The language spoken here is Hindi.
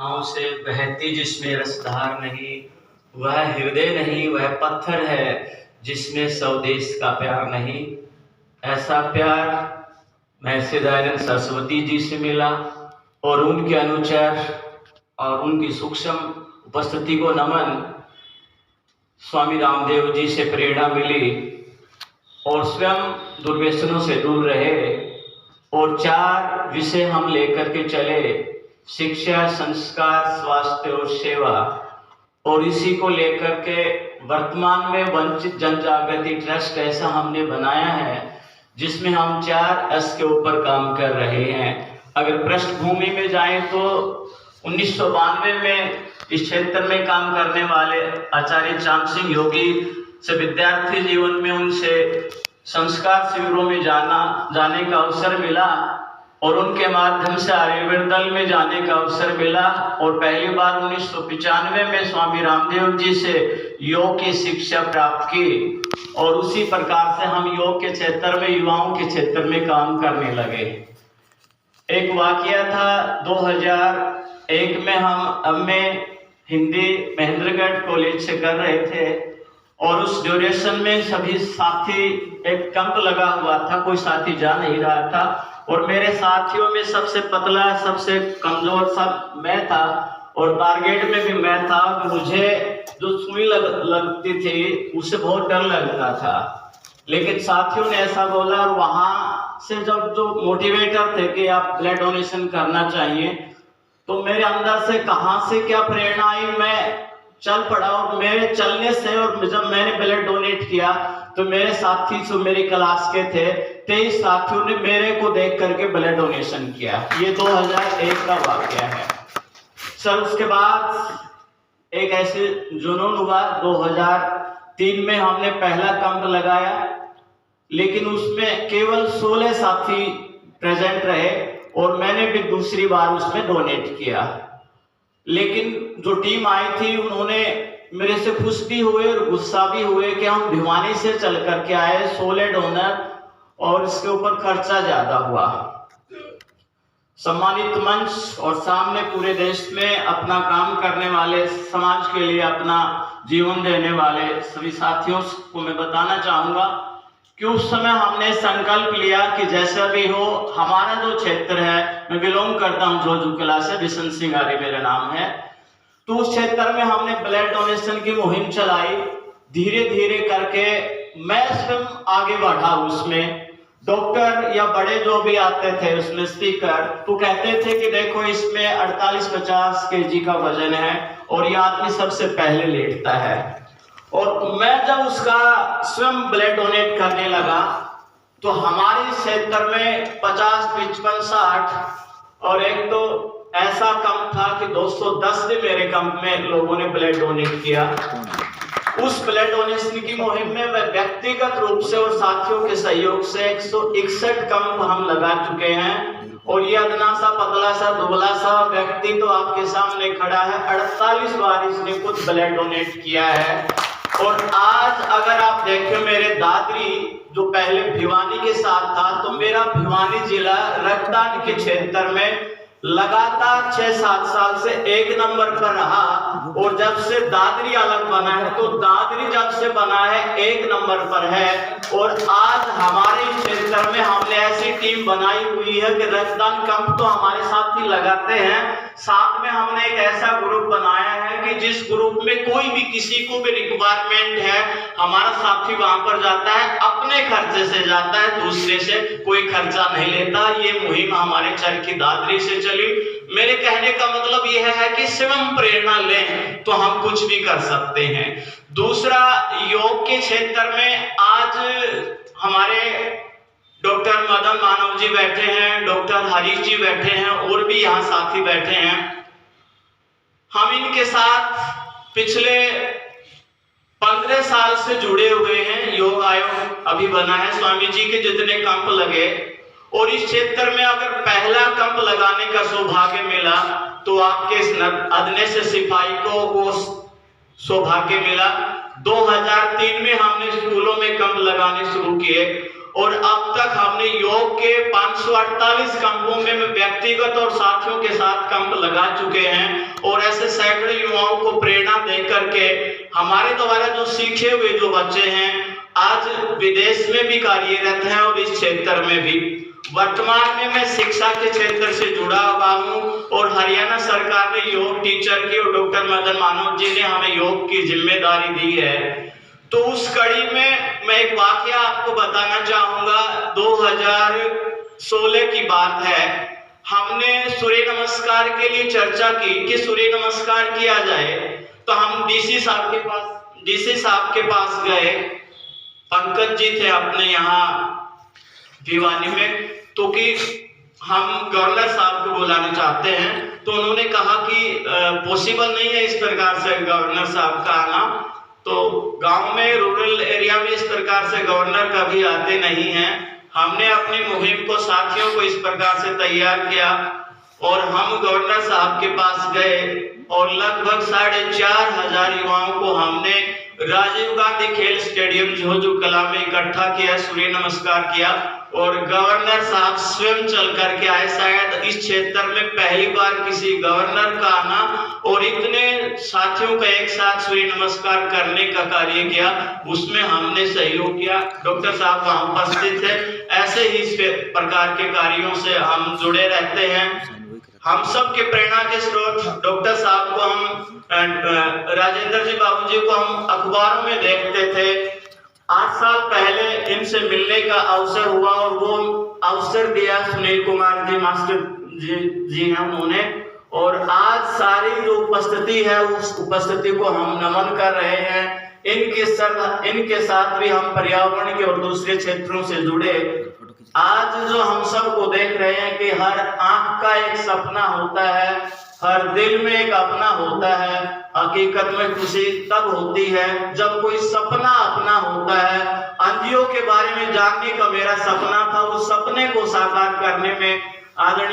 आँखों से बहती जिसमें रसधार नहीं, वह हृदय नहीं, वह पत्थर है जिसमें स्वदेश का प्यार नहीं। ऐसा प्यार महर्षि दयानंद सरस्वती जी से मिला और उनके अनुचर और उनकी सूक्ष्म उपस्थिति को नमन। स्वामी रामदेव जी से प्रेरणा मिली और स्वयं दुर्व्यसनों से दूर रहे और 4 विषय हम लेकर के चले: शिक्षा, संस्कार, स्वास्थ्य और सेवा। और इसी को लेकर के वर्तमान में वंचित जन जागृति ट्रस्ट ऐसा हमने बनाया है जिसमें हम 4 एस के ऊपर काम कर रहे हैं। अगर पृष्ठभूमि में जाएं तो 1992 में इस क्षेत्र में काम करने वाले आचार्य चांद सिंह योगी से विद्यार्थी जीवन में उनसे संस्कार शिविरों में जाने का अवसर मिला और उनके माध्यम से आयुर्वेद दल में जाने का अवसर मिला। और पहली बार 1995 में स्वामी रामदेव जी से योग की शिक्षा प्राप्त की और उसी प्रकार से हम योग के क्षेत्र में, युवाओं के क्षेत्र में काम करने लगे। एक वाकया था 2001 में, हम हिंदी महेंद्रगढ़ कॉलेज से कर रहे थे और उस ड्यूरेशन में सभी साथी, एक कैंप लगा हुआ था, कोई साथी जा नहीं रहा था और मेरे साथियों में सबसे पतला, सबसे कमजोर सब मैं था और टारगेट में भी मैं था। मुझे जो सुई लगती थी उससे बहुत डर लगता था, लेकिन साथियों ने ऐसा बोला और वहां से जब जो मोटिवेटर थे कि आप ब्लड डोनेशन करना चाहिए, तो मेरे अंदर से कहां से क्या प्रेरणा आई, मैं चल पड़ा। और मेरे चलने से और जब मैंने ब्लड डोनेट किया तो मेरे साथी जो मेरी क्लास के थे 23 साथियों ने मेरे को देख करके ब्लड डोनेशन किया। ये 2001 का वाकया है सर। उसके बाद एक ऐसे जुनून हुआ, 2003 में हमने पहला कैंप लगाया, लेकिन उसमें केवल 16 साथी प्रेजेंट रहे और मैंने भी दूसरी बार उसमें डोनेट किया। लेकिन जो टीम आई थी उन्होंने मेरे से खुश भी हुए और गुस्सा भी हुए कि हम भिवानी से चल करके आए, 16 डोनर और इसके ऊपर खर्चा ज्यादा हुआ। सम्मानित मंच और सामने पूरे देश में अपना काम करने वाले, समाज के लिए अपना जीवन देने वाले सभी साथियों को मैं बताना चाहूंगा कि उस समय हमने संकल्प लिया कि जैसा भी हो, हमारा जो क्षेत्र है, मैं बिलोंग करता हूं जोजू कला से, बिशन सिंह आर्य मेरा नाम है, तो उस क्षेत्र में हमने ब्लड डोनेशन की मुहिम चलाई। धीरे धीरे करके मैं स्वयं आगे बढ़ा उसमें। डॉक्टर या बड़े जो भी आते थे उसमें स्पीकर, तो कहते थे कि देखो इसमें 48-50 केजी का वजन है और ये आदमी सबसे पहले लेटता है। और मैं जब उसका स्वयं ब्लड डोनेट करने लगा तो हमारे क्षेत्र में 50, 55, 60 और एक तो ऐसा कम था कि 210 भी मेरे कैंप में लोगों ने ब्लड डोनेट किया। उस ब्लड डोनेशन की मुहिम में व्यक्तिगत रूप से और साथियों के सहयोग से 161 कैंप हम लगा चुके हैं और ये अदना सा, पतला सा, दुबला सा व्यक्ति तो आपके सामने खड़ा है, 48 बार इसने खुद ब्लड डोनेट किया है। और आज अगर आप देखें मेरे दादरी जो पहले भिवानी के साथ था, तो मेरा भिवानी जिला रक्तदान के क्षेत्र में लगातार 6-7 साल से 1 नंबर पर रहा। और जब से दादरी अलग बना है तो दादरी जब से बना है 1 नंबर पर है। और आज हमारे क्षेत्र में हमने ऐसी टीम बनाई हुई है कि रक्तदान कैंप तो हमारे साथ ही लगाते हैं, साथ में हमने एक ऐसा ग्रुप बनाया है कि जिस ग्रुप में कोई भी, किसी को भी रिक्वायरमेंट है, हमारा साथी वहां पर जाता है, अपने खर्चे से जाता है, दूसरे से कोई खर्चा नहीं लेता। ये मुहिम हमारे चरखी दादरी से चली। मेरे कहने का मतलब यह है कि स्वयं प्रेरणा लें तो हम कुछ भी कर सकते हैं। दूसरा, योग के क्षेत्र में आज हमारे डॉक्टर मदन मानव जी बैठे हैं, डॉक्टर हरीश जी बैठे हैं और भी यहाँ साथी बैठे हैं। हम इनके साथ पिछले 15 साल से जुड़े हुए हैं। योग आयोग अभी बना है, स्वामी जी के जितने कैंप लगे, और इस क्षेत्र में अगर पहला कैंप लगाने का सौभाग्य मिला तो आपके इस अदने से सिपाही को वो सौभाग्य मिला। 2003 में हमने स्कूलों में कैंप लगाने शुरू किए और अब तक हमने योग के 548 कैंपों में व्यक्तिगत और साथियों के साथ कैंप लगा चुके हैं और ऐसे सैकड़ों युवाओं को प्रेरणा दे करके हमारे द्वारा जो सीखे हुए जो बच्चे हैं आज विदेश में भी कार्यरत हैं और इस क्षेत्र में भी। वर्तमान में मैं शिक्षा के क्षेत्र से जुड़ा हुआ हूँ और हरियाणा सरकार ने योग टीचर की और डॉक्टर मदन मानव जी ने हमें योग की जिम्मेदारी दी है। तो उस कड़ी में मैं एक वाकया आपको बताना चाहूंगा। 2016 की बात है, हमने सूर्य नमस्कार के लिए चर्चा की कि सूर्य नमस्कार किया जाए, तो हम डीसी साहब के पास गए। पंकज जी थे अपने यहाँ भिवानी में, तो कि हम गवर्नर साहब को बुलाना चाहते हैं। तो उन्होंने कहा कि पॉसिबल नहीं है इस प्रकार से गवर्नर साहब का आना, तो गांव में रूरल एरिया में इस प्रकार से गवर्नर कभी आते नहीं हैं। हमने अपनी मुहिम को साथियों को इस प्रकार से तैयार किया और हम गवर्नर साहब के पास गए और लगभग 4,500 युवाओं को हमने राजीव गांधी खेल स्टेडियम जोजू कला में इकट्ठा किया, सूर्य नमस्कार किया और गवर्नर साहब स्वयं चल करके आए। शायद इस क्षेत्र में पहली बार किसी गवर्नर का आना और इतने साथियों का एक साथ सूर्य नमस्कार करने का कार्य किया, उसमें हमने सहयोग किया। डॉक्टर साहब वहां उपस्थित थे। ऐसे ही इस प्रकार के कार्यों से हम जुड़े रहते हैं। हम सब के प्रेरणा के स्रोत डॉक्टर साहब को हम राजेंद्र जी बाबूजी को हम अखबारों में देखते थे। 8 साल पहले इनसे मिलने का अवसर हुआ और वो अवसर दिया सुनील कुमार जी मास्टर जी हैं उन्होंने, और आज सारी जो उपस्थिति है उस उपस्थिति को हम नमन कर रहे हैं। इनके साथ भी हम पर्यावरण के और दूसरे क्षेत्रों से जुड़े। आज जो हम सब को देख रहे हैं कि हर आंख का एक सपना होता है, हर दिल में एक अपना होता है। हकीकत में खुशी तब होती है जब कोई सपना अपना होता है। एनजीओ के बारे में जानने का मेरा सपना था, उस सपने को साकार करने में आदरणीय